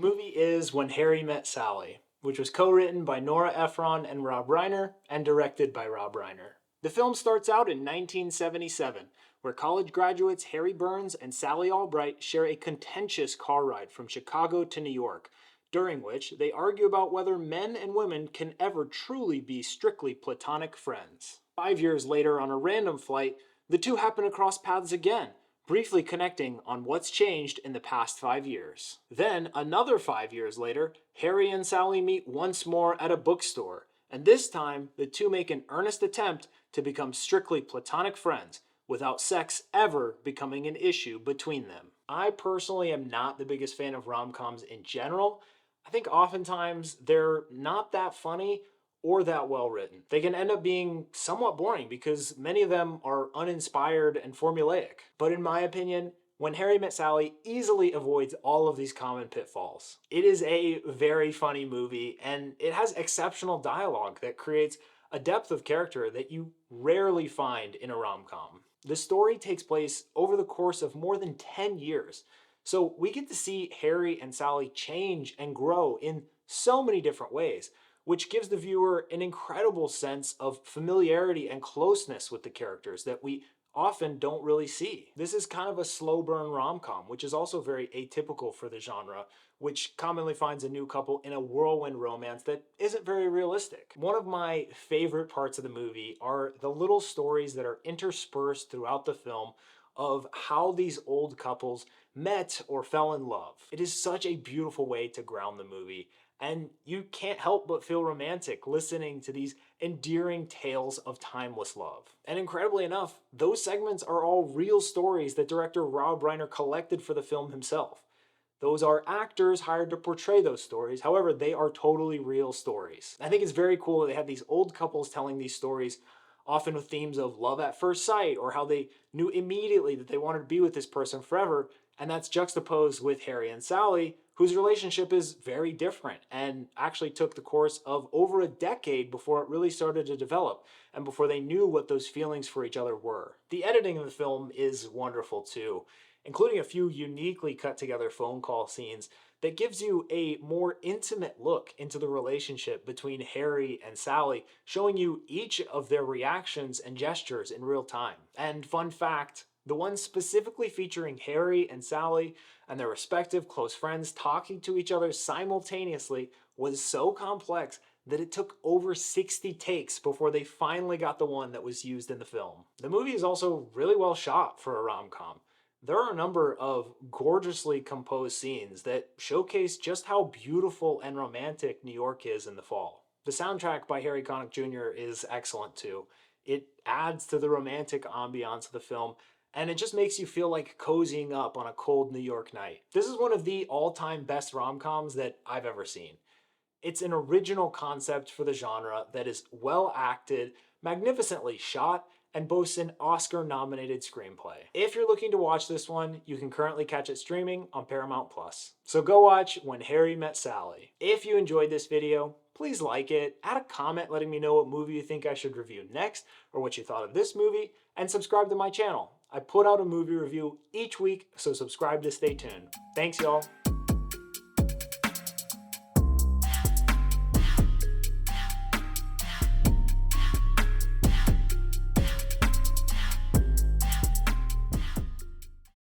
movie is When Harry Met Sally, which was co-written by Nora Ephron and Rob Reiner and directed by Rob Reiner. The film starts out in 1977, where college graduates Harry Burns and Sally Albright share a contentious car ride from Chicago to New York, during which they argue about whether men and women can ever truly be strictly platonic friends. 5 years later, on a random flight, the two happen to cross paths again, briefly connecting on what's changed in the past 5 years. Then, another 5 years later, Harry and Sally meet once more at a bookstore, and this time, the two make an earnest attempt to become strictly platonic friends, without sex ever becoming an issue between them. I personally am not the biggest fan of rom-coms in general. I think oftentimes they're not that funny or that well written. They can end up being somewhat boring because many of them are uninspired and formulaic. But in my opinion, When Harry Met Sally easily avoids all of these common pitfalls. It is a very funny movie, and it has exceptional dialogue that creates a depth of character that you rarely find in a rom-com. The story takes place over the course of more than 10 years, so we get to see Harry and Sally change and grow in so many different ways, which gives the viewer an incredible sense of familiarity and closeness with the characters that we often don't really see. This is kind of a slow burn rom-com, which is also very atypical for the genre, which commonly finds a new couple in a whirlwind romance that isn't very realistic. One of my favorite parts of the movie are the little stories that are interspersed throughout the film of how these old couples met or fell in love. It is such a beautiful way to ground the movie, and you can't help but feel romantic listening to these endearing tales of timeless love. And incredibly enough, those segments are all real stories that director Rob Reiner collected for the film himself. Those are actors hired to portray those stories, however, they are totally real stories. I think it's very cool that they have these old couples telling these stories, often with themes of love at first sight, or how they knew immediately that they wanted to be with this person forever, and that's juxtaposed with Harry and Sally, whose relationship is very different and actually took the course of over a decade before it really started to develop and before they knew what those feelings for each other were. The editing of the film is wonderful too, including a few uniquely cut together phone call scenes that gives you a more intimate look into the relationship between Harry and Sally, showing you each of their reactions and gestures in real time. And fun fact, the one specifically featuring Harry and Sally and their respective close friends talking to each other simultaneously was so complex that it took over 60 takes before they finally got the one that was used in the film. The movie is also really well shot for a rom-com. There are a number of gorgeously composed scenes that showcase just how beautiful and romantic New York is in the fall. The soundtrack by Harry Connick Jr. is excellent too. It adds to the romantic ambiance of the film, and it just makes you feel like cozying up on a cold New York night. This is one of the all-time best rom-coms that I've ever seen. It's an original concept for the genre that is well acted, magnificently shot, and boasts an Oscar-nominated screenplay. If you're looking to watch this one, you can currently catch it streaming on Paramount+. So go watch When Harry Met Sally. If you enjoyed this video, please like it, add a comment letting me know what movie you think I should review next, or what you thought of this movie, and subscribe to my channel. I put out a movie review each week, so subscribe to stay tuned. Thanks, y'all.